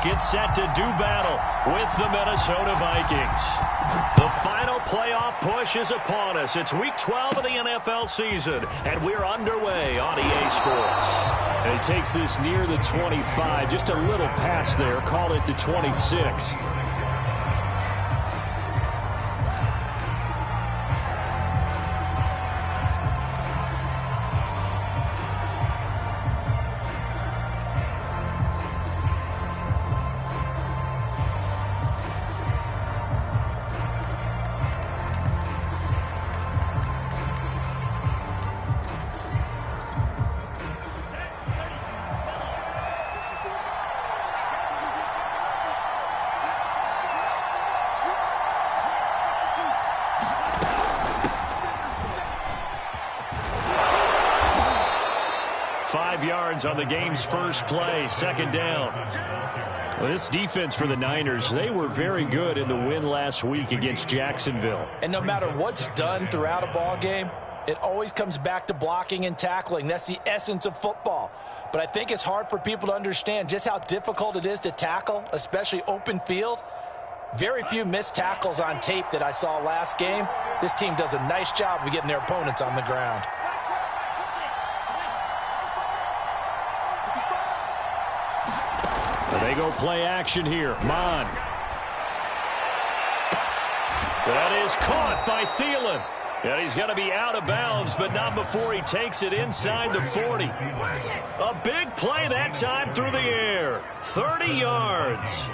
get set to do battle with the Minnesota Vikings. The final playoff push is upon us. It's Week 12 of the NFL season, and we're underway on EA Sports. And he takes this near the 25, just a little past there, call it the 26. On the game's first play, second down. Well, this defense for the Niners, they were very good in the win last week against Jacksonville. And no matter what's done throughout a ball game, it always comes back to blocking and tackling. That's the essence of football. But I think it's hard for people to understand just how difficult it is to tackle, especially open field. Very few missed tackles on tape that I saw last game. This team does a nice job of getting their opponents on the ground. They go play action here. Mon. That is caught by Thielen. And he's going to be out of bounds, but not before he takes it inside the 40. A big play that time through the air. 30 yards.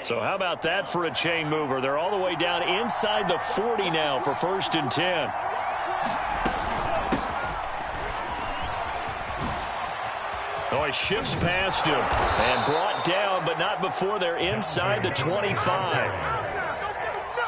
So how about that for a chain mover? They're all the way down inside the 40 now for 1st and 10. Oh, he shifts past him and brought down, but not before they're inside the 25.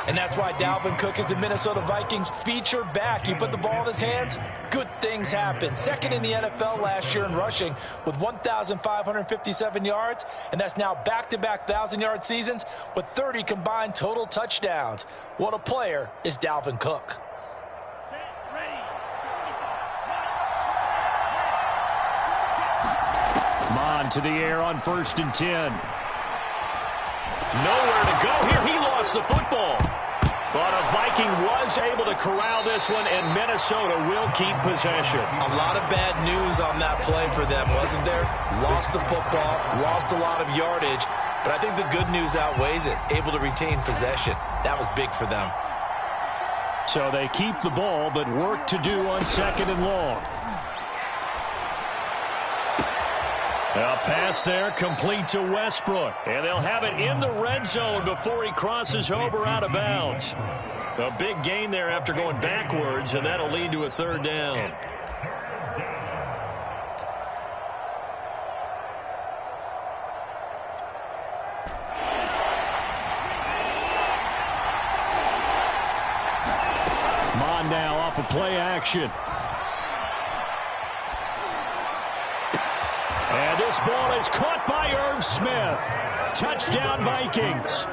And that's why Dalvin Cook is the Minnesota Vikings feature back. You put the ball in his hands, good things happen. Second in the NFL last year in rushing with 1,557 yards, and that's now back-to-back 1,000-yard seasons with 30 combined total touchdowns. What a player is Dalvin Cook. Mon to the air on 1st and 10. Nowhere to go here. He lost the football. But a Viking was able to corral this one, and Minnesota will keep possession. A lot of bad news on that play for them, wasn't there? Lost the football, lost a lot of yardage, but I think the good news outweighs it. Able to retain possession. That was big for them. So they keep the ball, but work to do on 2nd and long. A pass there complete to Westbrook. And they'll have it in the red zone before he crosses over out of bounds. A big gain there after going backwards, and that'll lead to a 3rd down. Mon now off of play action. And this ball is caught by Irv Smith. Touchdown, Vikings.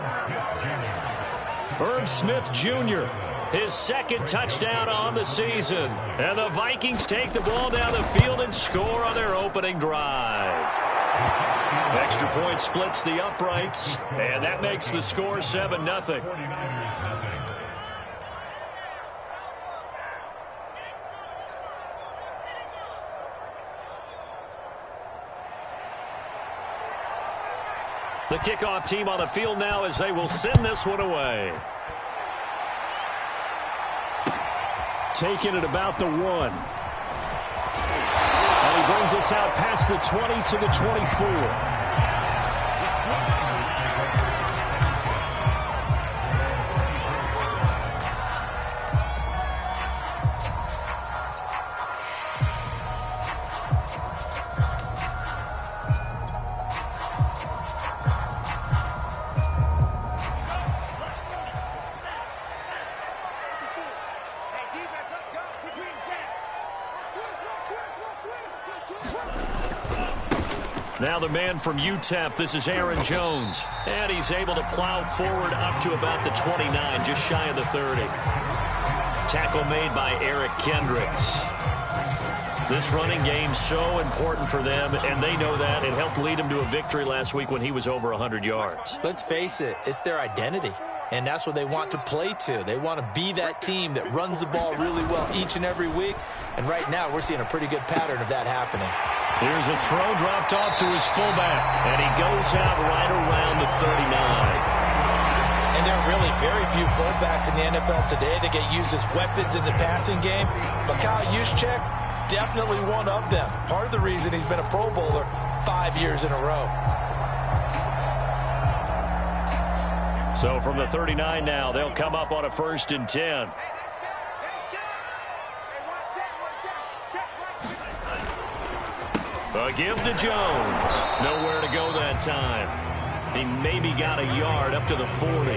Irv Smith Jr., his 2nd touchdown on the season. And the Vikings take the ball down the field and score on their opening drive. Extra point splits the uprights, and that makes the score 7-0. The kickoff team on the field now as they will send this one away. Taking it about the 1. And he brings us out past the 20 to the 24. Now the man from UTEP, this is Aaron Jones. And he's able to plow forward up to about the 29, just shy of the 30. Tackle made by Eric Kendricks. This running game's so important for them, and they know that. It helped lead them to a victory last week when he was over 100 yards. Let's face it, it's their identity, and that's what they want to play to. They want to be that team that runs the ball really well each and every week, and right now we're seeing a pretty good pattern of that happening. Here's a throw dropped off to his fullback, and he goes out right around the 39. And there are really very few fullbacks in the NFL today that get used as weapons in the passing game, but Kyle Juszczyk, definitely one of them. Part of the reason he's been a Pro Bowler 5 years in a row. So from the 39 now, they'll come up on a 1st and 10. A give to Jones. Nowhere to go that time. He maybe got a yard up to the 40.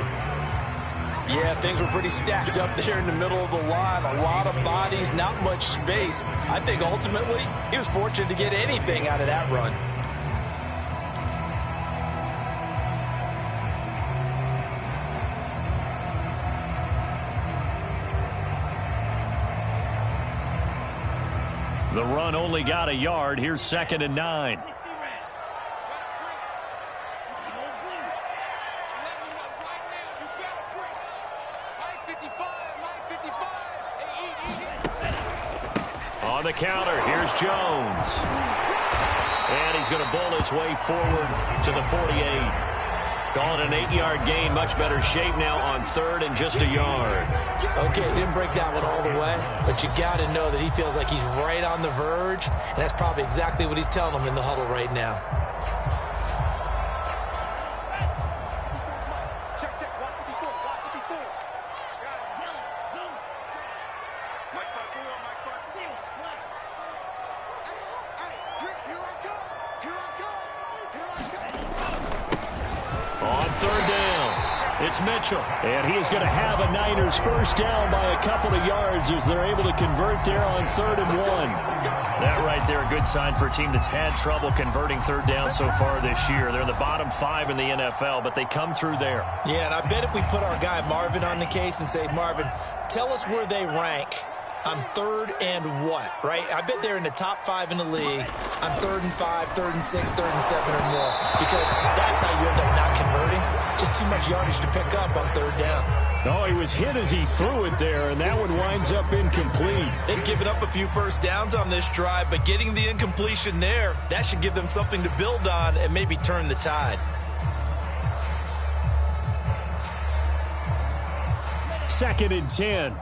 Yeah, things were pretty stacked up there in the middle of the line. A lot of bodies, not much space. I think ultimately he was fortunate to get anything out of that run. The run only got a yard. Here's 2nd and 9. On the counter, here's Jones. And he's going to bowl his way forward to the 48. Call it an 8-yard gain. Much better shape now on 3rd and just a yard. Okay, he didn't break that one all the way, but you got to know that he feels like he's right on the verge, and that's probably exactly what he's telling them in the huddle right now. It's Mitchell. And he is going to have a Niners first down by a couple of yards as they're able to convert there on 3rd and 1. That right there, a good sign for a team that's had trouble converting 3rd down so far this year. They're in the bottom 5 in the NFL, but they come through there. Yeah, and I bet if we put our guy Marvin on the case and say, Marvin, tell us where they rank on 3rd and what, right? I bet they're in the top 5 in the league on 3rd and 5, 3rd and 6, 3rd and 7 or more, because that's how you end up not converting. Just too much yardage to pick up on 3rd down. Oh, he was hit as he threw it there, and that one winds up incomplete. They've given up a few first downs on this drive, but getting the incompletion there, that should give them something to build on and maybe turn the tide. 2nd and 10.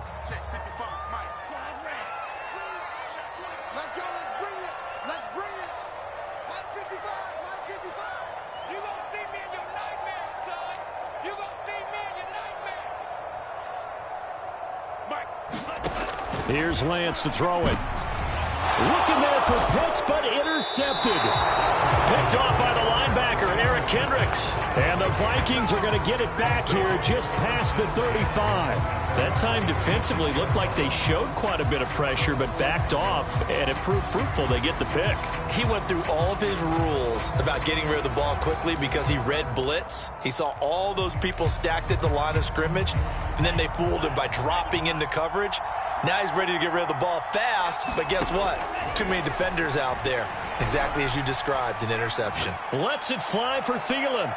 Here's Lance to throw it. Looking there for Pitts, but intercepted. Picked off by the linebacker, Eric Kendricks. And the Vikings are going to get it back here just past the 35. That time defensively looked like they showed quite a bit of pressure, but backed off, and it proved fruitful. They get the pick. He went through all of his rules about getting rid of the ball quickly because he read blitz. He saw all those people stacked at the line of scrimmage, and then they fooled him by dropping into coverage. Now he's ready to get rid of the ball fast, but guess what? Too many defenders out there. Exactly as you described, an interception. Lets it fly for Thielen.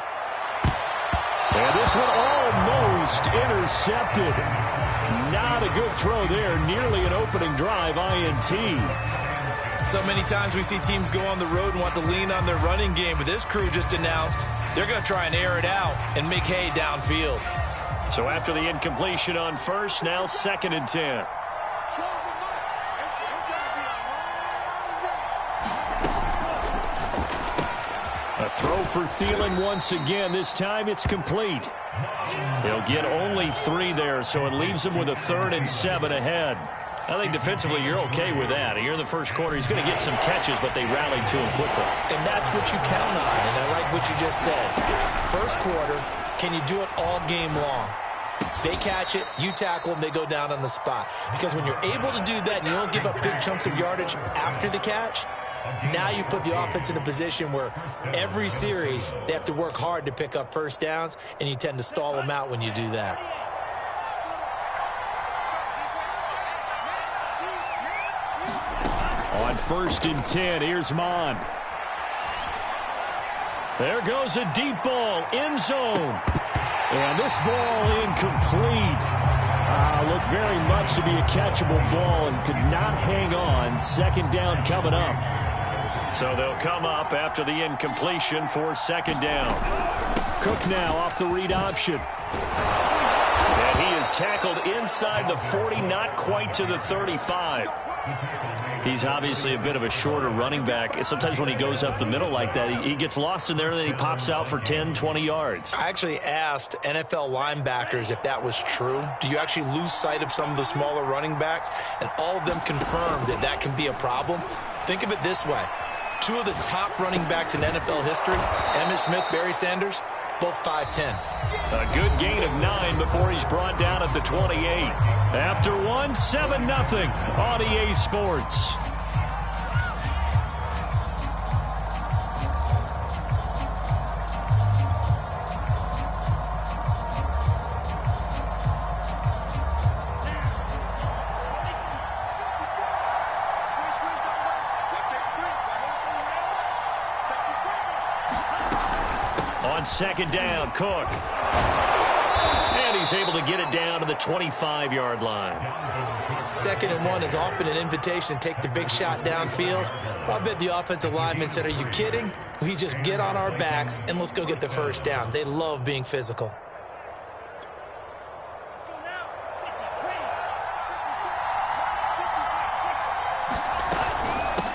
And this one almost intercepted. Not a good throw there. Nearly an opening drive INT. So many times we see teams go on the road and want to lean on their running game, but this crew just announced they're going to try and air it out and make hay downfield. So after the incompletion on 1st, now 2nd and 10. A throw for Thielen once again. This time it's complete. He'll get only 3 there, so it leaves him with a 3rd and 7 ahead. I think defensively you're okay with that. Here in the first quarter, he's going to get some catches, but they rallied to him quickly. And that's what you count on, and I like what you just said. First quarter, can you do it all game long? They catch it, you tackle them, they go down on the spot. Because when you're able to do that and you don't give up big chunks of yardage after the catch, Now you put the offense in a position where every series they have to work hard to pick up first downs, and you tend to stall them out when you do that. On 1st and 10, here's Mond. There goes a deep ball, end zone. And this ball incomplete. Looked very much to be a catchable ball and could not hang on. 2nd down coming up. So they'll come up after the incompletion for 2nd down. Cook now off the read option. And he is tackled inside the 40, not quite to the 35. He's obviously a bit of a shorter running back. Sometimes when he goes up the middle like that, he gets lost in there, and then he pops out for 10, 20 yards. I actually asked NFL linebackers if that was true. Do you actually lose sight of some of the smaller running backs? And all of them confirmed that that can be a problem. Think of it this way. 2 of the top running backs in NFL history, Emmitt Smith, Barry Sanders, both 5'10". A good gain of 9 before he's brought down at the 28. After 1, 7-0 on EA Sports. On 2nd down, Cook. And he's able to get it down to the 25-yard line. 2nd and 1 is often an invitation to take the big shot downfield. I bet the offensive lineman said, are you kidding? We just get on our backs and let's go get the first down. They love being physical.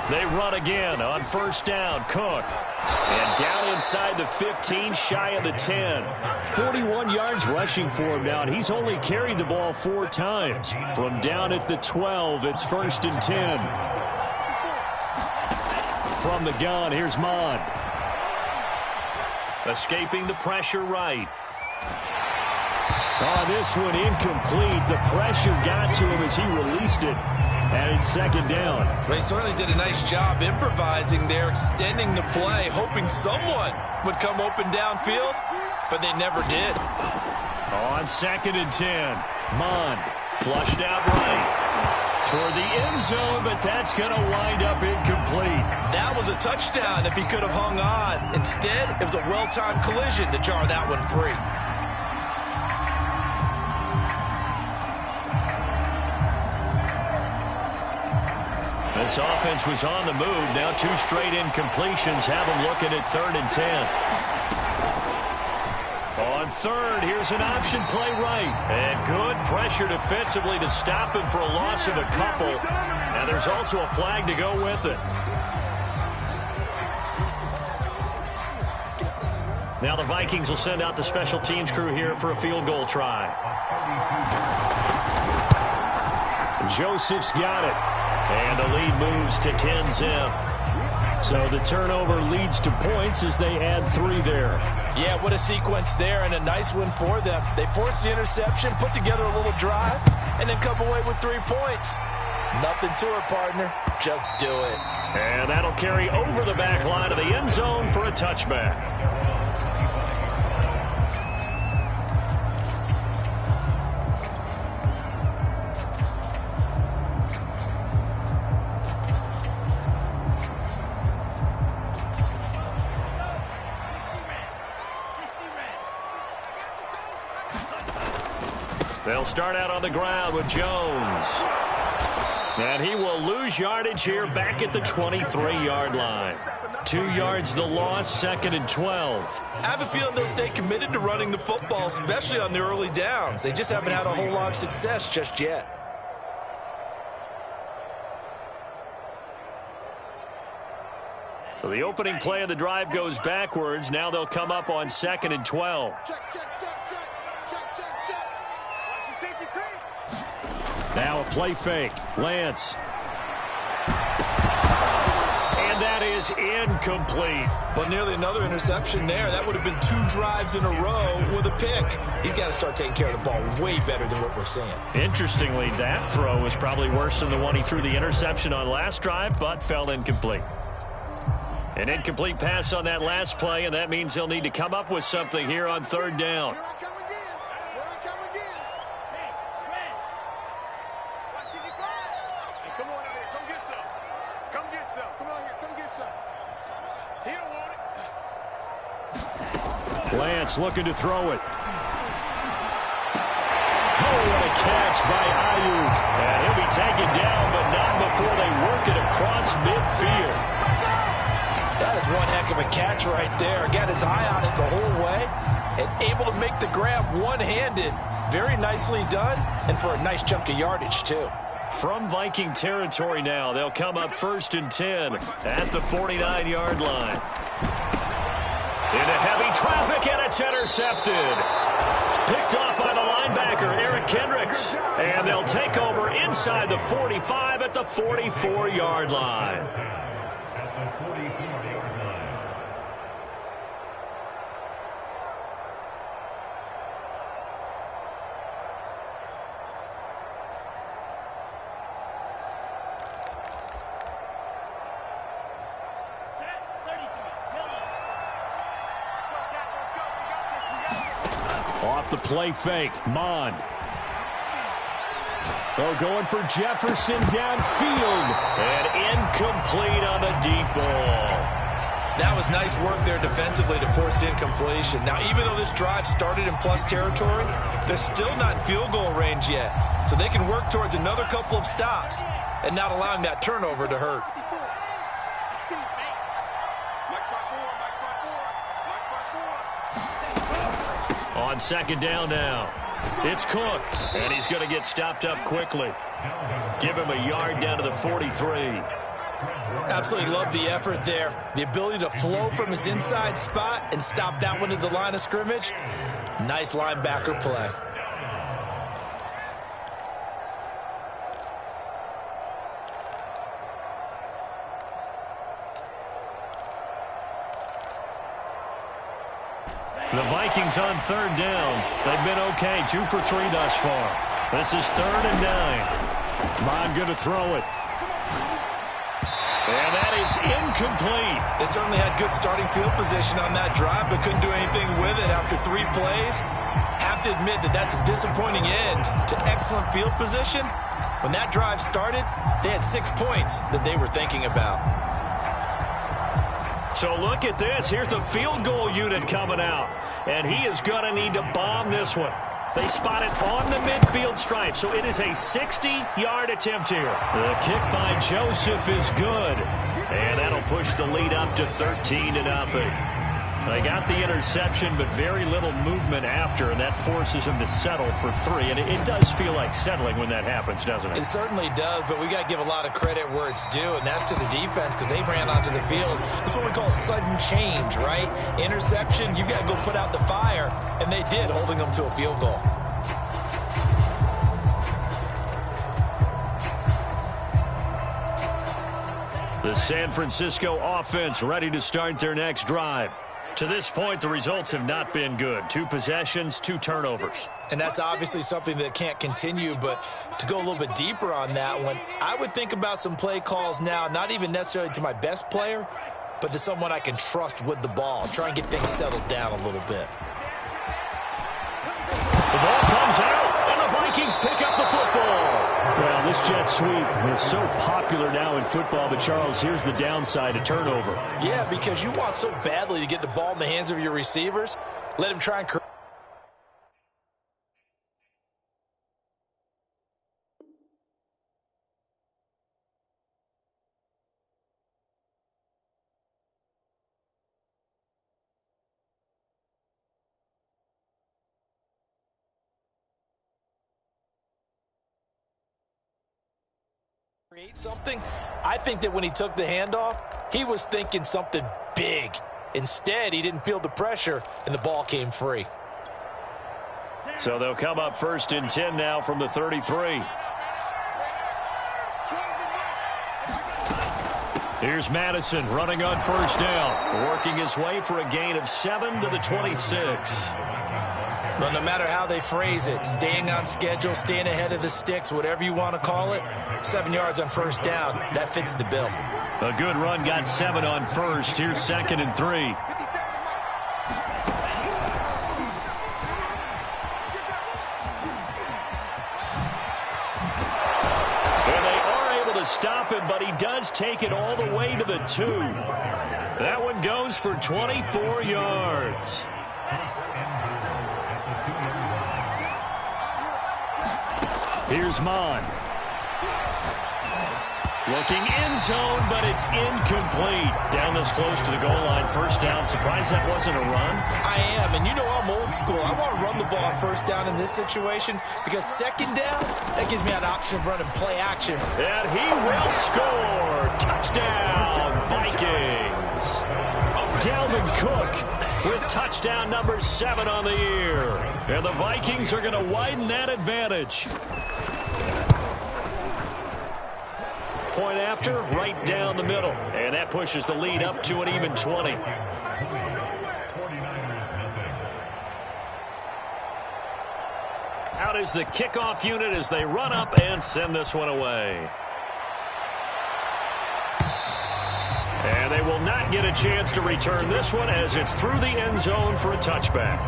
They run again on 1st down, Cook. And down inside the 15, shy of the 10. 41 yards rushing for him now, and he's only carried the ball 4 times. From down at the 12, it's 1st and 10. From the gun, here's Mond. Escaping the pressure right. Oh, this one incomplete. The pressure got to him as he released it. And it's 2nd down. They certainly did a nice job improvising there, extending the play, hoping someone would come open downfield, but they never did. On 2nd and 10, Mond flushed out right toward the end zone, but that's going to wind up incomplete. That was a touchdown if he could have hung on. Instead, it was a well-timed collision to jar that one free. This offense was on the move. Now 2 straight incompletions have them looking at 3rd and 10. On 3rd, here's an option play right. And good pressure defensively to stop him for a loss of a couple. And there's also a flag to go with it. Now the Vikings will send out the special teams crew here for a field goal try. Joseph's got it. And the lead moves to 10-zip. So the turnover leads to points as they add 3 there. Yeah, what a sequence there, and a nice one for them. They force the interception, put together a little drive, and then come away with 3 points. Nothing to it, partner. Just do it. And that'll carry over the back line of the end zone for a touchback. They'll start out on the ground with Jones. And he will lose yardage here back at the 23-yard line. 2 yards the loss, 2nd and 12. I have a feeling they'll stay committed to running the football, especially on the early downs. They just haven't had a whole lot of success just yet. So the opening play of the drive goes backwards. Now they'll come up on 2nd and 12. Now a play fake. Lance. And that is incomplete. Well, nearly another interception there. That would have been 2 drives in a row with a pick. He's got to start taking care of the ball way better than what we're seeing. Interestingly, that throw was probably worse than the one he threw the interception on last drive, but fell incomplete. An incomplete pass on that last play, and that means they'll need to come up with something here on third down. Here I come again. Here I come again. Hey, watch it, hey, come on out here. Come get some. Come get some. Come on here. Come get some. He don't want it. Lance looking to throw it. Oh, what a catch by Ayuk. And he'll be taken down, but not before they work it across midfield. That is one heck of a catch right there. Got his eye on it the whole way and able to make the grab one-handed. Very nicely done, and for a nice chunk of yardage, too. From Viking territory now, they'll come up 1st and 10 at the 49-yard line. Into heavy traffic, and it's intercepted. Picked off by the linebacker, Eric Kendricks. And they'll take over inside the 45 at the 44-yard line. Off the play fake, Mond. Oh, going for Jefferson downfield. And incomplete on the deep ball. That was nice work there defensively to force incompletion. Now, even though this drive started in plus territory, they're still not in field goal range yet. So they can work towards another couple of stops and not allowing that turnover to hurt. On 2nd down now, it's Cook, and he's going to get stopped up quickly. Give him a yard down to the 43. Absolutely love the effort there. The ability to flow from his inside spot and stop that one at the line of scrimmage. Nice linebacker play. The Vikings on 3rd down. They've been okay, 2 for 3 thus far. This is 3rd and 9. Mond going to throw it. And that is incomplete. They certainly had good starting field position on that drive, but couldn't do anything with it after 3 plays. Have to admit that that's a disappointing end to excellent field position. When that drive started, they had 6 points that they were thinking about. So look at this. Here's the field goal unit coming out. And he is going to need to bomb this one. They spot it on the midfield stripe, so it is a 60-yard attempt here. The kick by Joseph is good. And that'll push the lead up to 13-0. They got the interception, but very little movement after, and that forces them to settle for 3. And it does feel like settling when that happens, doesn't it? It certainly does, but we got to give a lot of credit where it's due, and that's to the defense because they ran onto the field. This is what we call sudden change, right? Interception, you got to go put out the fire, and they did, holding them to a field goal. The San Francisco offense ready to start their next drive. To this point, the results have not been good. 2 possessions, 2 turnovers. And that's obviously something that can't continue, but to go a little bit deeper on that one, I would think about some play calls now, not even necessarily to my best player, but to someone I can trust with the ball. Try and get things settled down a little bit. The ball comes out, and the Vikings pick up the football. Well, this jet sweep is so popular now in football, but Charles, here's the downside, a turnover. Yeah, because you want so badly to get the ball in the hands of your receivers. Let him try and create. Something. I think that when he took the handoff, he was thinking something big. Instead, he didn't feel the pressure, and the ball came free. So they'll come up 1st and 10 now from the 33. Here's Madison running on 1st down, working his way for a gain of 7 to the 26. Well, no matter how they phrase it, staying on schedule, staying ahead of the sticks, whatever you want to call it, 7 yards on 1st down, that fits the bill. A good run got 7 on first. Here's 2nd and 3. Stop him, but he does take it all the way to the 2. That one goes for 24 yards. Here's Mon. Looking end zone, but it's incomplete. Down this close to the goal line. First down. Surprised that wasn't a run? I am, and you know I'm old school. I want to run the ball on first down in this situation because second down, that gives me an option of running play action. And he will score. Touchdown, Vikings. Dalvin Cook with touchdown number 7 on the year. And the Vikings are going to widen that advantage. Point after, right down the middle. And that pushes the lead up to an even 20. Out is the kickoff unit as they run up and send this one away. And they will not get a chance to return this one as it's through the end zone for a touchback.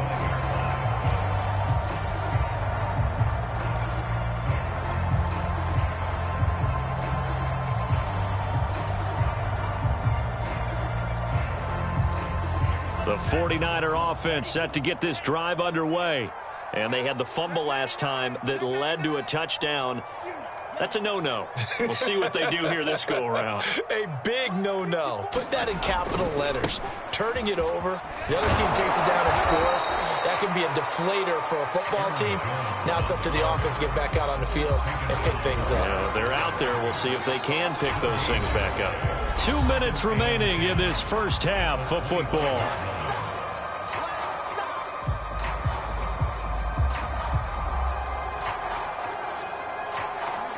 The 49er offense set to get this drive underway. And they had the fumble last time that led to a touchdown. That's a no-no. We'll see what they do here this go-around. A big no-no. Put that in capital letters. Turning it over, the other team takes it down and scores. That can be a deflator for a football team. Now it's up to the offense to get back out on the field and pick things up. Yeah, they're out there. We'll see if they can pick those things back up. 2 minutes remaining in this first half of football.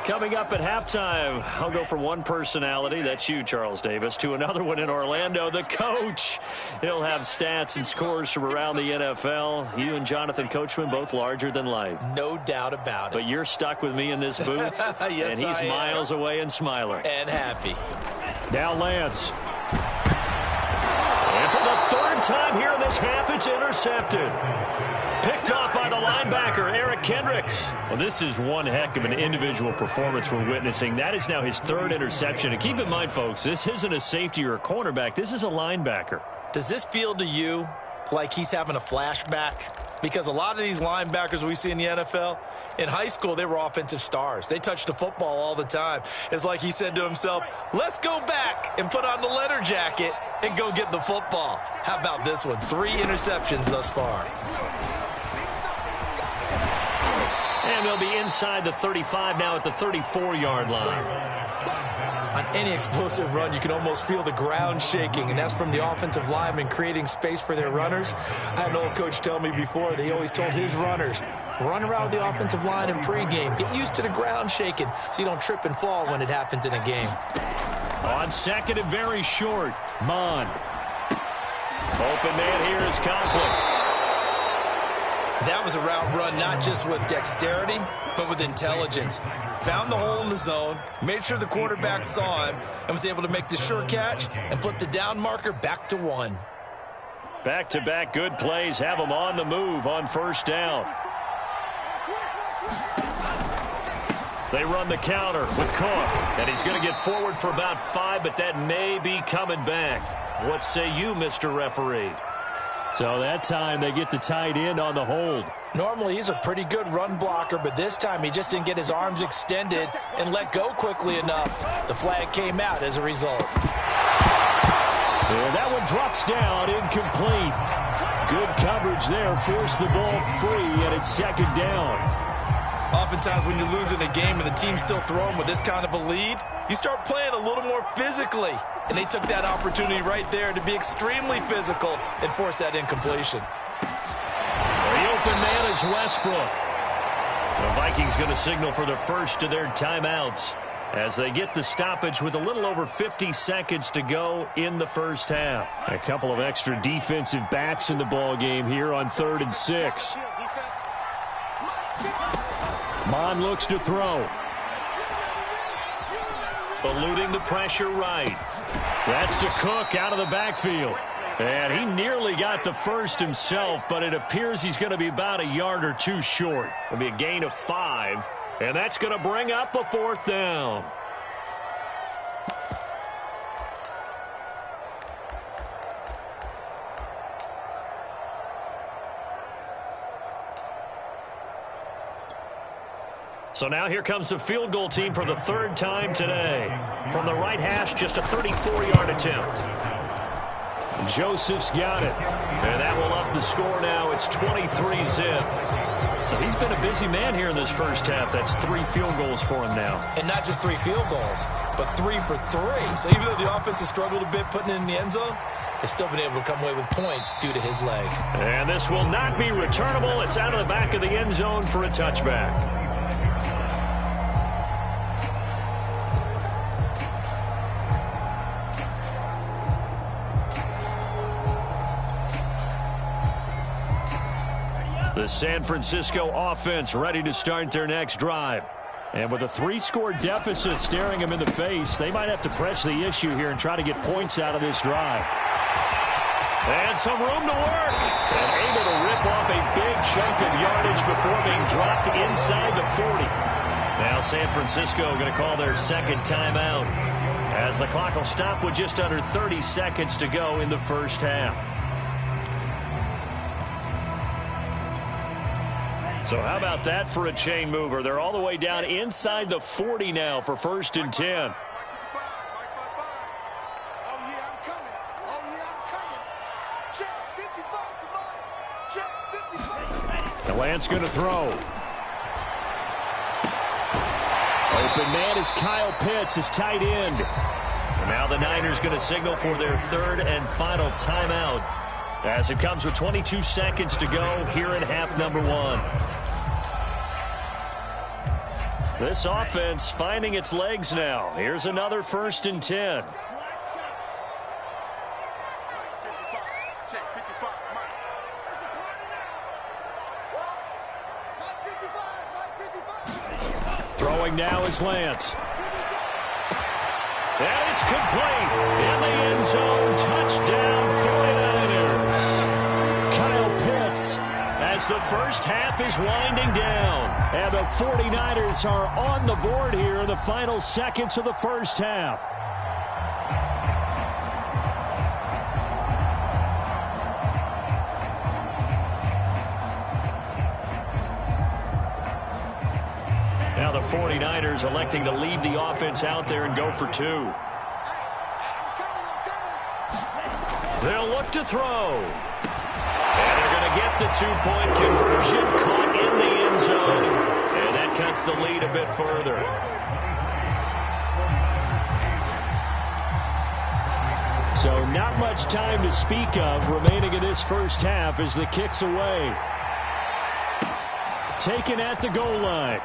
Coming up at halftime, I'll go from one personality, that's you, Charles Davis, to another one in Orlando, the coach. He'll have stats and scores from around the NFL. You and Jonathan Coachman, both larger than life. No doubt about it. But you're stuck with me in this booth, yes, and he's miles away and smiling. And happy. Now Lance. And for the 3rd time here in this half, it's intercepted. Picked off by the linebacker, Eric Kendricks. Well, this is one heck of an individual performance we're witnessing. That is now his 3rd interception. And keep in mind, folks, this isn't a safety or a cornerback. This is a linebacker. Does this feel to you like he's having a flashback? Because a lot of these linebackers we see in the NFL, in high school, they were offensive stars. They touched the football all the time. It's like he said to himself, let's go back and put on the leather jacket and go get the football. How about this one? 3 interceptions thus far. And they'll be inside the 35 now at the 34-yard line. On any explosive run, you can almost feel the ground shaking, and that's from the offensive linemen creating space for their runners. I had an old coach tell me before, they always told his runners, run around the offensive line in pregame. Get used to the ground shaking so you don't trip and fall when it happens in a game. On 2nd and very short, Mon. Open man here is Conklin. That was a route run not just with dexterity, but with intelligence. Found the hole in the zone, made sure the quarterback saw him, and was able to make the sure catch and flip the down marker back to 1. Back-to-back good plays have them on the move on first down. They run the counter with Cook, and he's going to get forward for about 5, but that may be coming back. What say you, Mr. Referee? So that time they get the tight end on the hold. Normally he's a pretty good run blocker, but this time he just didn't get his arms extended and let go quickly enough. The flag came out as a result. And that one drops down, incomplete. Good coverage there, forced the ball free, and it's 2nd down. Oftentimes when you're losing a game and the team's still throwing with this kind of a lead, you start playing a little more physically. And they took that opportunity right there to be extremely physical and force that incompletion. The open man is Westbrook. The Vikings going to signal for the first of their timeouts as they get the stoppage with a little over 50 seconds to go in the first half. A couple of extra defensive backs in the ball game here on 3rd and 6. Mon looks to throw. Eluding the pressure right. That's to Cook out of the backfield. And he nearly got the first himself, but it appears he's going to be about a yard or two short. It'll be a gain of 5, and that's going to bring up a 4th down. So now here comes the field goal team for the 3rd time today. From the right hash, just a 34-yard attempt. Joseph's got it. And that will up the score now. It's 23-zip. So he's been a busy man here in this first half. That's 3 field goals for him now. And not just 3 field goals, but 3 for 3. So even though the offense has struggled a bit putting it in the end zone, they've still been able to come away with points due to his leg. And this will not be returnable. It's out of the back of the end zone for a touchback. The San Francisco offense ready to start their next drive. And with a 3-score deficit staring them in the face, they might have to press the issue here and try to get points out of this drive. And some room to work. And able to rip off a big chunk of yardage before being dropped inside the 40. Now San Francisco going to call their 2nd timeout, as the clock will stop with just under 30 seconds to go in the first half. So how about that for a chain mover? They're all the way down inside the 40 now for 1st and 10. Lance going to throw. Open man is Kyle Pitts, his tight end. And now the Niners going to signal for their 3rd and final timeout, as it comes with 22 seconds to go here in half number 1. This offense finding its legs now. Here's another 1st and 10. Throwing now is Lance. And it's complete. In the end zone. Touchdown 49ers. Kyle Pitts. As the first half is winding down. And the 49ers are on the board here in the final seconds of the first half. Now the 49ers electing to leave the offense out there and go for 2. They'll look to throw. And they're going to get the 2-point conversion, caught in the end zone. And that cuts the lead a bit further. So not much time to speak of remaining in this first half as the kick's away. Taken at the goal line.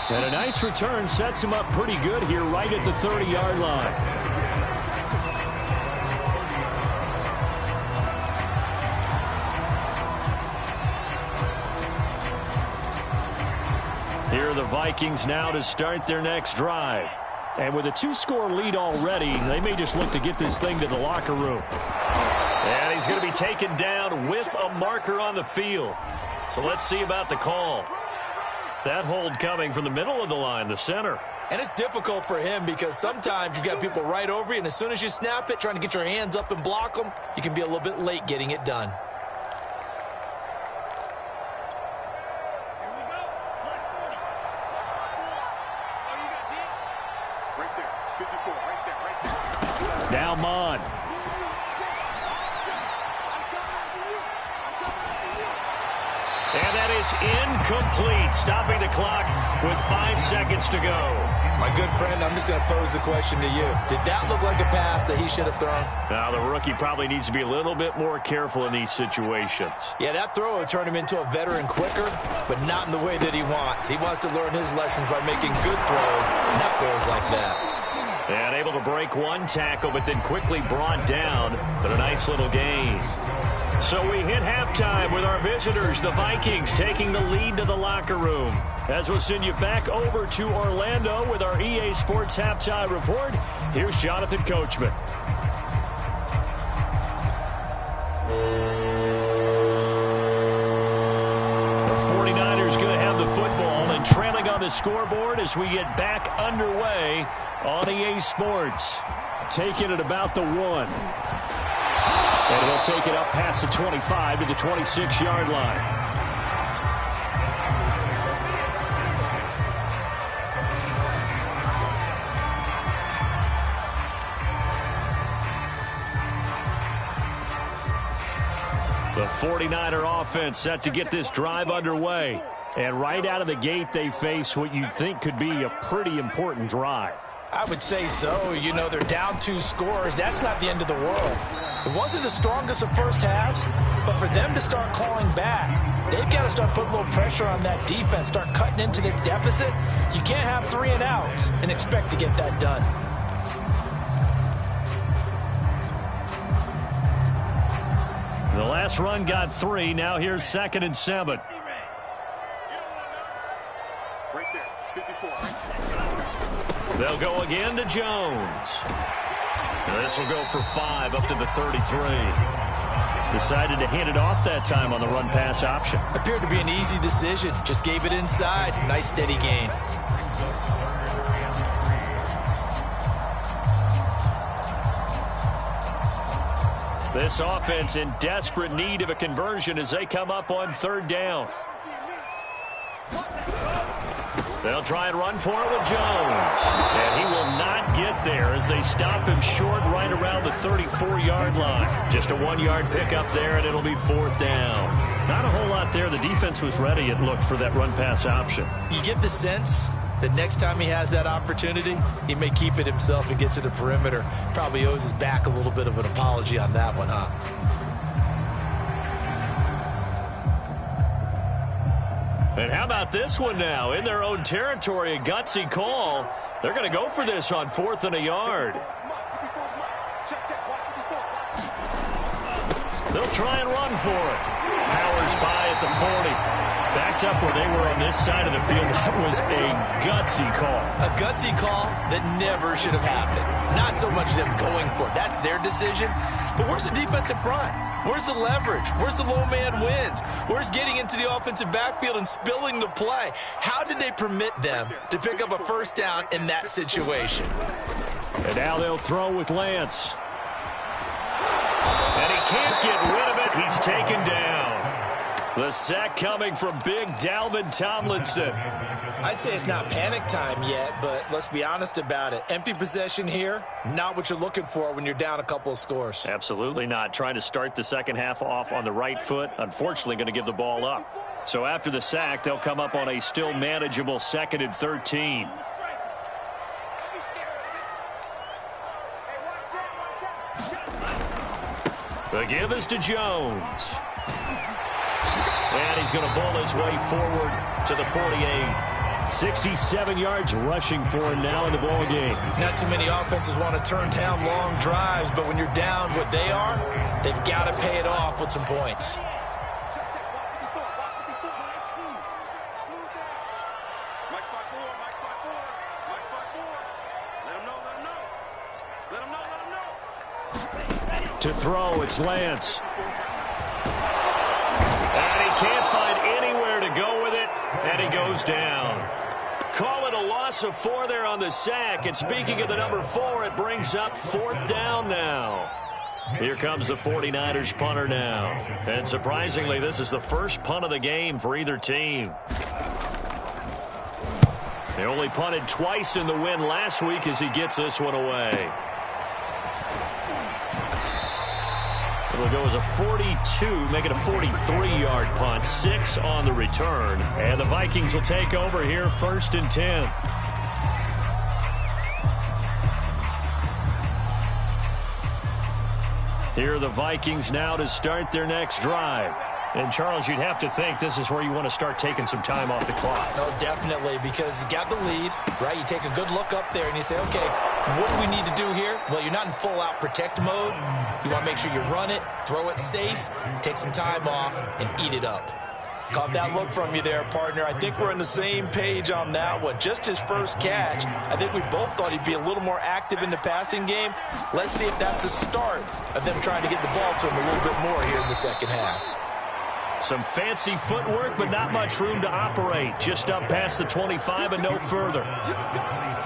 And a nice return sets him up pretty good here right at the 30-yard line. Here are the Vikings now to start their next drive. And with a 2-score lead already, they may just look to get this thing to the locker room. And he's going to be taken down with a marker on the field. So let's see about the call. That hold coming from the middle of the line, the center. And it's difficult for him because sometimes you've got people right over you, and as soon as you snap it, trying to get your hands up and block them, you can be a little bit late getting it done. Now Mon. And that is incomplete, stopping the clock with 5 seconds to go. My good friend, I'm just going to pose the question to you. Did that look like a pass that he should have thrown? Now, the rookie probably needs to be a little bit more careful in these situations. Yeah, that throw would turn him into a veteran quicker, but not in the way that he wants. He wants to learn his lessons by making good throws, not throws like that. And able to break one tackle, but then quickly brought down, but a nice little gain. So we hit halftime with our visitors, the Vikings, taking the lead to the locker room. As we'll send you back over to Orlando with our EA Sports Halftime Report, here's Jonathan Coachman. The 49ers going to have the football and trailing on the scoreboard as we get back underway on EA Sports. Taking it about the 1. And they'll take it up past the 25 to the 26-yard line. The 49er offense set to get this drive underway. And right out of the gate, they face what you think could be a pretty important drive. I would say so. You know, they're down 2 scores. That's not the end of the world. It wasn't the strongest of first halves, but for them to start clawing back, they've got to start putting a little pressure on that defense, start cutting into this deficit. You can't have 3 and outs and expect to get that done. The last run got 3. Now here's 2nd and 7. Right there, 54. They'll go again to Jones. This will go for 5 up to the 33. Decided to hand it off that time on the run-pass option. Appeared to be an easy decision. Just gave it inside. Nice steady gain. This offense in desperate need of a conversion as they come up on 3rd down. They'll try and run for it with Jones. And he will not get there as they stop him short right around the 34-yard line. Just a 1-yard pickup there, and it'll be 4th down. Not a whole lot there. The defense was ready, it looked, for that run-pass option. You get the sense that next time he has that opportunity, he may keep it himself and get to the perimeter. Probably owes his back a little bit of an apology on that one, huh? And how about this one now? In their own territory, a gutsy call. They're going to go for this on 4th and a yard. They'll try and run for it. Powers by at the 40. Backed up where they were on this side of the field. That was a gutsy call. A gutsy call that never should have happened. Not so much them going for it. That's their decision. But where's the defensive front? Where's the leverage? Where's the low man wins? Where's getting into the offensive backfield and spilling the play? How did they permit them to pick up a 1st down in that situation? And now they'll throw with Lance. And he can't get rid of it. He's taken down. The sack coming from big Dalvin Tomlinson. I'd say it's not panic time yet, but let's be honest about it. Empty possession here, not what you're looking for when you're down a couple of scores. Absolutely not. Trying to start the second half off on the right foot. Unfortunately, going to give the ball up. So after the sack, they'll come up on a still manageable 2nd and 13. The give is to Jones. And he's going to bowl his way forward to the 48. 67 yards rushing for him now in the ball game. Not too many offenses want to turn down long drives, but when you're down what they are, they've got to pay it off with some points. To throw, it's Lance. And he can't find anywhere to go with it, and he goes down. Call it a loss of 4 there on the sack. And speaking of the number 4, it brings up 4th down now. Here comes the 49ers punter now. And surprisingly, this is the first punt of the game for either team. They only punted twice in the win last week as he gets this one away. It'll go as a 42, make it a 43-yard punt, 6 on the return. And the Vikings will take over here, 1st and 10. Here are the Vikings now to start their next drive. And, Charles, you'd have to think this is where you want to start taking some time off the clock. No, definitely, because you got the lead, right? You take a good look up there and you say, okay, what do we need to do here? Well, you're not in full-out protect mode. You want to make sure you run it, throw it safe, take some time off, and eat it up. Caught that look from you there, partner. I think we're on the same page on that one. Just his first catch, I think we both thought he'd be a little more active in the passing game. Let's see if that's the start of them trying to get the ball to him a little bit more here in the second half. Some fancy footwork, but not much room to operate. Just up past the 25 and no further.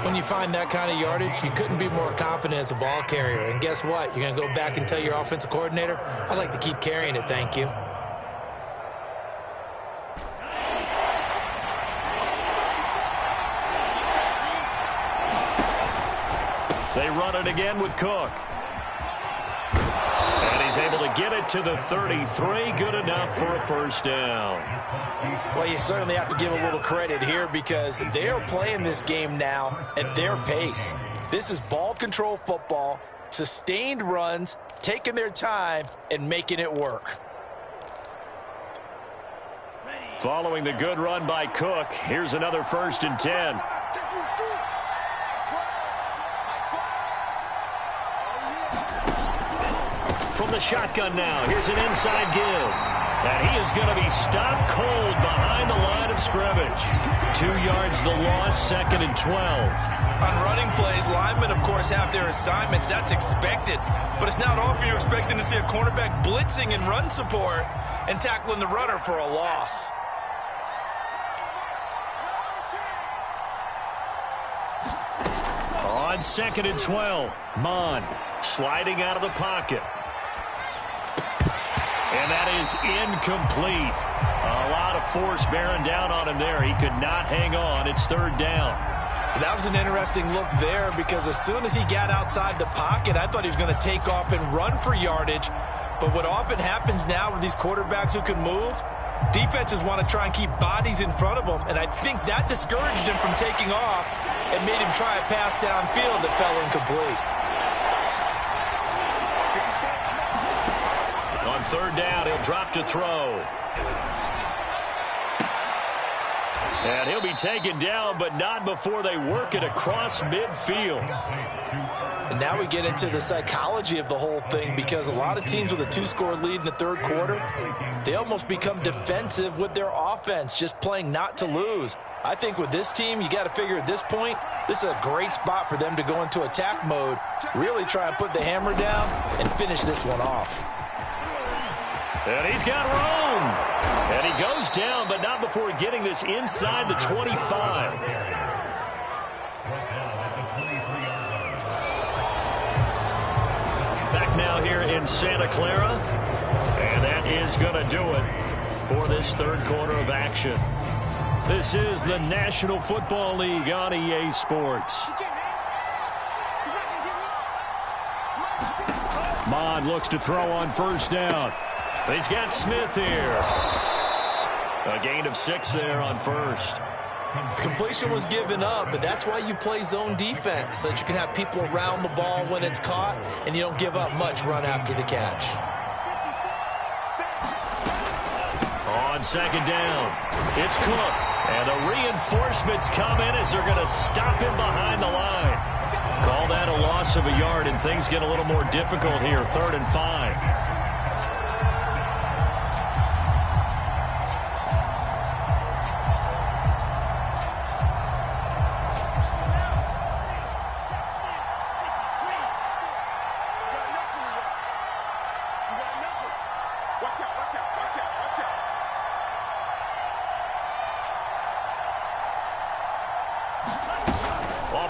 When you find that kind of yardage, you couldn't be more confident as a ball carrier. And guess what? You're going to go back and tell your offensive coordinator, I'd like to keep carrying it, thank you. They run it again with Cook. And he's able to get it to the 33. Good enough for a first down. Well, you certainly have to give a little credit here because they are playing this game now at their pace. This is ball control football, sustained runs, taking their time, and making it work. Following the good run by Cook, here's another 1st and 10. From the shotgun now, here's an inside give. And he is going to be stopped cold behind the line of scrimmage. 2 yards the loss, 2nd and 12. On running plays, linemen, of course, have their assignments. That's expected. But it's not often you're expecting to see a cornerback blitzing in run support and tackling the runner for a loss. On 2nd and 12, Mon sliding out of the pocket. And that is incomplete. A lot of force bearing down on him there. He could not hang on. It's 3rd down. That was an interesting look there because as soon as he got outside the pocket, I thought he was going to take off and run for yardage. But what often happens now with these quarterbacks who can move, defenses want to try and keep bodies in front of them. And I think that discouraged him from taking off and made him try a pass downfield that fell incomplete. On 3rd down, he'll drop to throw. And he'll be taken down, but not before they work it across midfield. And now we get into the psychology of the whole thing because a lot of teams with a 2-score lead in the 3rd quarter, they almost become defensive with their offense, just playing not to lose. I think with this team, you got to figure at this point, this is a great spot for them to go into attack mode, really try and put the hammer down and finish this one off. And he's got room. And he goes down, but not before getting this inside the 25. Back now here in Santa Clara. And that is going to do it for this 3rd quarter of action. This is the National Football League on EA Sports. Mon looks to throw on 1st down. He's got Smith here. A gain of 6 there on 1st. Completion was given up, but that's why you play zone defense, so that you can have people around the ball when it's caught, and you don't give up much run after the catch. On 2nd down, it's Cook. And the reinforcements come in as they're going to stop him behind the line. Call that a loss of a yard, and things get a little more difficult here, 3rd and 5.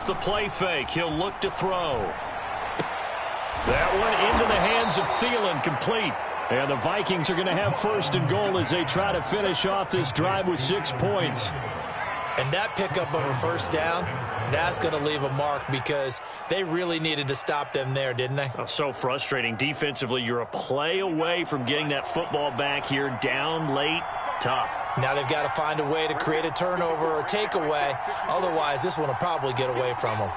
The play fake. He'll look to throw. That one into the hands of Thielen, complete. And the Vikings are going to have 1st and goal as they try to finish off this drive with 6 points. And that pickup of a 1st down, that's going to leave a mark because they really needed to stop them there, didn't they? Oh, so frustrating. Defensively, you're a play away from getting that football back here, down late. Tough. Now they've got to find a way to create a turnover or takeaway. Otherwise, this one will probably get away from them.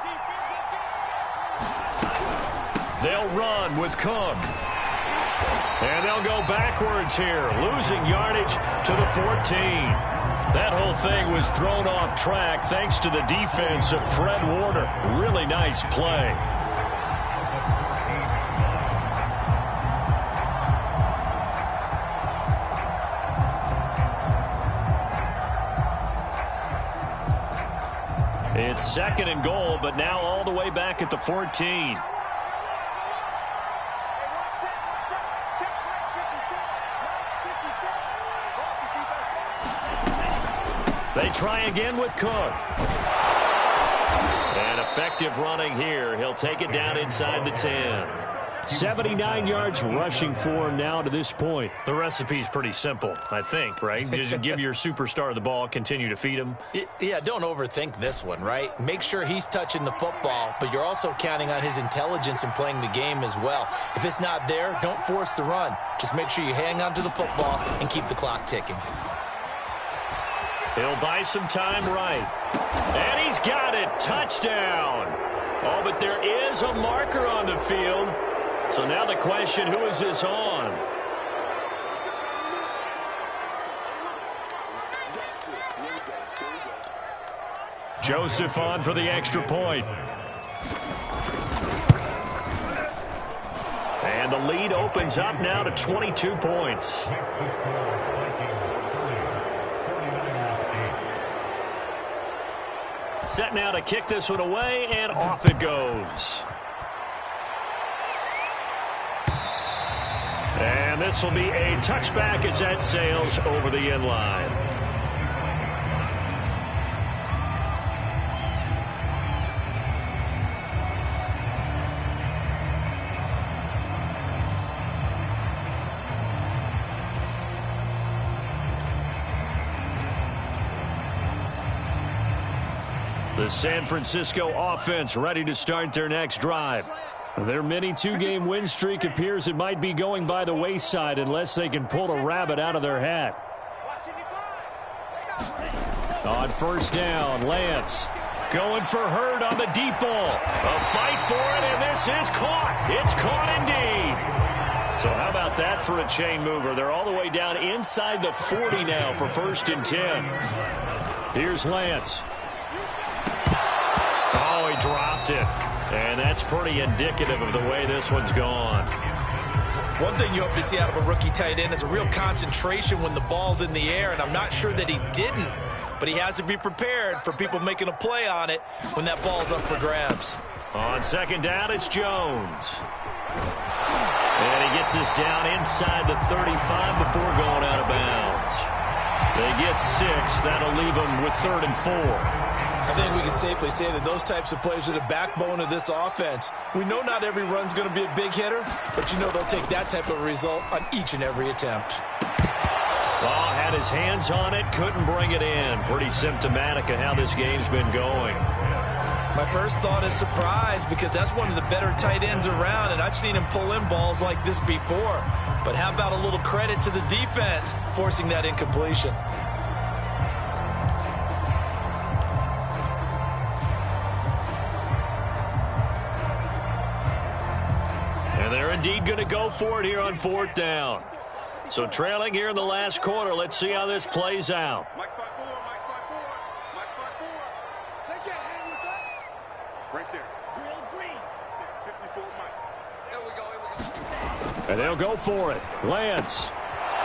They'll run with Cook. And they'll go backwards here, losing yardage to the 14. That whole thing was thrown off track thanks to the defense of Fred Warner. Really nice play. It's 2nd and goal, but now all the way back at the 14. They try again with Cook. And effective running here. He'll take it down inside the 10. 79 yards rushing for him now to this point. The recipe's pretty simple, I think, right? Just give your superstar the ball, continue to feed him. Yeah, don't overthink this one, right? Make sure he's touching the football, but you're also counting on his intelligence in playing the game as well. If it's not there, don't force the run. Just make sure you hang on to the football and keep the clock ticking. He'll buy some time right. And he's got it. Touchdown. Oh, but there is a marker on the field. So now the question, who is this on? Joseph on for the extra point. And the lead opens up now to 22 points. Set now to kick this one away, and off it goes. And this will be a touchback as that sails over the end line. The San Francisco offense ready to start their next drive. Their mini two-game win streak appears it might be going by the wayside unless they can pull a rabbit out of their hat. On first down, Lance going for Hurd on the deep ball. A fight for it, and this is caught. It's caught indeed. So how about that for a chain mover? They're all the way down inside the 40 now for 1st and 10. Here's Lance. Oh, he dropped it. And that's pretty indicative of the way this one's gone. One thing you hope to see out of a rookie tight end is a real concentration when the ball's in the air, and I'm not sure that he didn't, but he has to be prepared for people making a play on it when that ball's up for grabs. On 2nd down, it's Jones. And he gets this down inside the 35 before going out of bounds. They get 6. That'll leave them with 3rd and 4. I think we can safely say that those types of plays are the backbone of this offense. We know not every run's going to be a big hitter, but you know they'll take that type of result on each and every attempt. Well, had his hands on it, couldn't bring it in. Pretty symptomatic of how this game's been going. My first thought is surprise, because that's one of the better tight ends around, and I've seen him pull in balls like this before. But how about a little credit to the defense forcing that incompletion? They're indeed going to go for it here on 4th down. So trailing here in the last quarter. Let's see how this plays out. Mike's by 4, Mike's by 4, Mike's by 4. They can't hang with us. Right there. Drill green. 54 Mike. Here we go. And they'll go for it. Lance.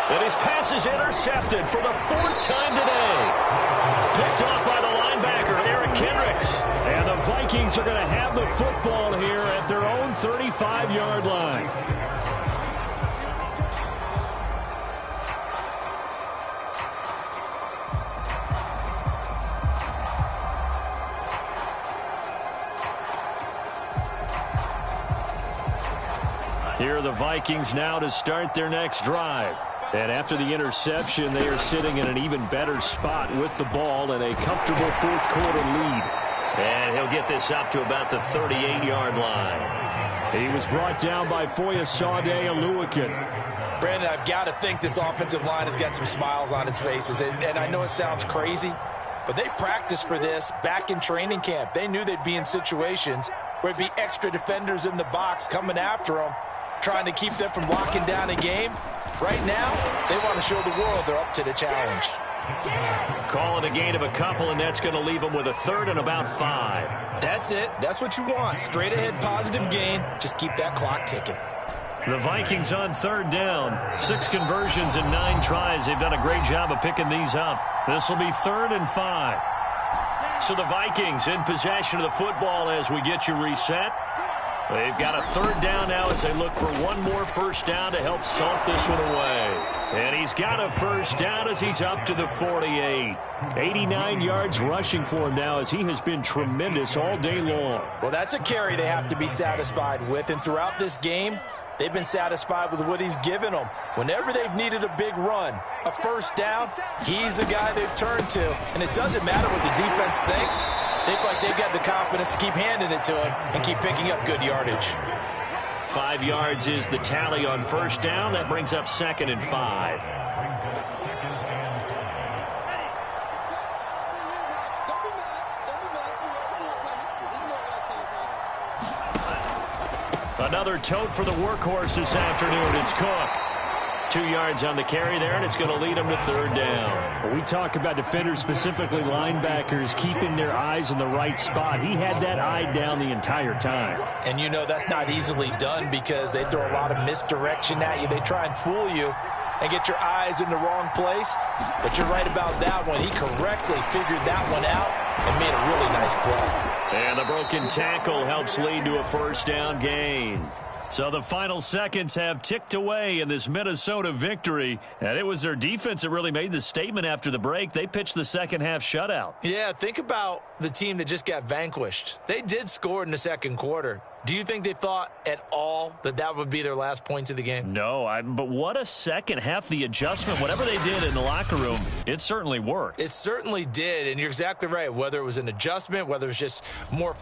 And his pass is intercepted for the 4th time today. Picked off by the linebacker, Eric Kendricks. And the Vikings are going to have the football here at their own 35-yard line. Here are the Vikings now to start their next drive. And after the interception, they are sitting in an even better spot with the ball and a comfortable 4th quarter lead. And he'll get this up to about the 38-yard line. He was brought down by Foyesade Oluwakin. Brandon, I've got to think this offensive line has got some smiles on its faces. And I know it sounds crazy, but they practiced for this back in training camp. They knew they'd be in situations where it'd be extra defenders in the box coming after them, trying to keep them from locking down a game. Right now, they want to show the world they're up to the challenge. Call it a gain of a couple, and that's going to leave them with a third and about 5. That's it. That's what you want. Straight ahead positive gain. Just keep that clock ticking. The Vikings on third down. 6 conversions and 9 tries. They've done a great job of picking these up. This will be 3rd and 5. So the Vikings in possession of the football as we get you reset. They've got a 3rd down now as they look for one more first down to help salt this one away. And he's got a first down as he's up to the 48. 89 yards rushing for him now as he has been tremendous all day long. Well, that's a carry they have to be satisfied with. And throughout this game, they've been satisfied with what he's given them. Whenever they've needed a big run, a first down, he's the guy they've turned to. And it doesn't matter what the defense thinks. They feel like they've got the confidence to keep handing it to him and keep picking up good yardage. 5 yards is the tally on first down. That brings up 2nd and 5. Another tote for the workhorse this afternoon. It's Cook. 2 yards on the carry there, and it's going to lead them to 3rd down. Well, we talk about defenders, specifically linebackers, keeping their eyes in the right spot. He had that eye down the entire time. And you know that's not easily done because they throw a lot of misdirection at you. They try and fool you and get your eyes in the wrong place. But you're right about that one. He correctly figured that one out and made a really nice play. And the broken tackle helps lead to a first down gain. So the final seconds have ticked away in this Minnesota victory. And it was their defense that really made the statement after the break. They pitched the second half shutout. Yeah, think about the team that just got vanquished. They did score in the second quarter. Do you think they thought at all that that would be their last points of the game? No, but what a second half. The adjustment, whatever they did in the locker room, it certainly worked. It certainly did, and you're exactly right. Whether it was an adjustment, whether it was just more